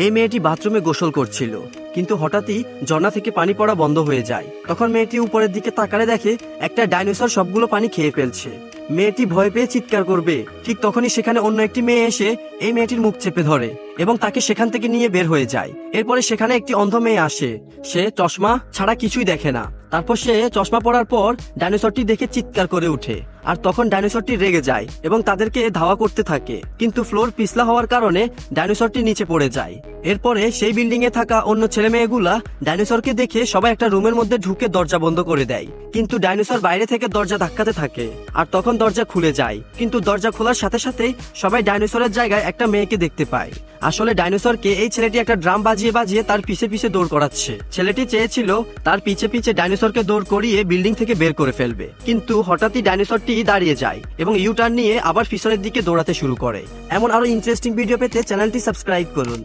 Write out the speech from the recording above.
এই মেয়েটি বাথরুমে গোসল করছিল, কিন্তু হঠাৎই ঝর্ণা থেকে পানি পড়া বন্ধ হয়ে যায়। তখন মেয়েটি উপরের দিকে তাকালে দেখে একটা ডাইনোসর সবগুলো পানি খেয়ে ফেলছে। মেয়েটি ভয় পেয়ে চিৎকার করবে, ঠিক তখনই সেখানে অন্য একটি মেয়ে এসে এই মেয়েটির মুখ চেপে ধরে এবং তাকে সেখান থেকে নিয়ে বের হয়ে যায়। এরপরে সেখানে একটি অন্ধ মেয়ে আসে, সে চশমা ছাড়া কিছুই দেখে না। তারপর সে চশমা পরার পর ডাইনোসরটি দেখে চিৎকার করে ওঠে, আর তখন ডাইনোসরটি রেগে যায় এবং তাদেরকে ধাওয়া করতে থাকে, কিন্তু ফ্লোর পিছলা হওয়ার কারণে ডাইনোসরটি নিচে পড়ে যায়। এরপরে সেই বিল্ডিং এ থাকা অন্য ছেলে মেয়েগুলা ডাইনোসরকে দেখে সবাই একটা রুমের মধ্যে ঢুকে দরজা বন্ধ করে দেয়, কিন্তু ডাইনোসর বাইরে থেকে দরজা ধাক্কাতে থাকে, আর তখন দরজা খুলে যায়। কিন্তু দরজা খোলার সাথে সাথে সবাই ডাইনোসরের জায়গায় একটা মেয়েকে দেখতে পায়। আসলে ডাইনোসরকে এই ছেলেটি একটা ড্রাম বাজিয়ে বাজিয়ে তার পিছে পিছে দৌড় করাচ্ছে। ছেলেটি চেয়েছিল তার পিছে পিছে ডাইনোসরকে দৌড় করিয়ে বিল্ডিং থেকে বের করে ফেলবে, কিন্তু হঠাৎই ডাইনোসরটি দাঁড়িয়ে যায় এবং ইউ টার্ন নিয়ে আবার পিছনের দিকে দৌড়াতে শুরু করে। এমন আরো ইন্টারেস্টিং ভিডিও পেতে চ্যানেলটি সাবস্ক্রাইব করুন।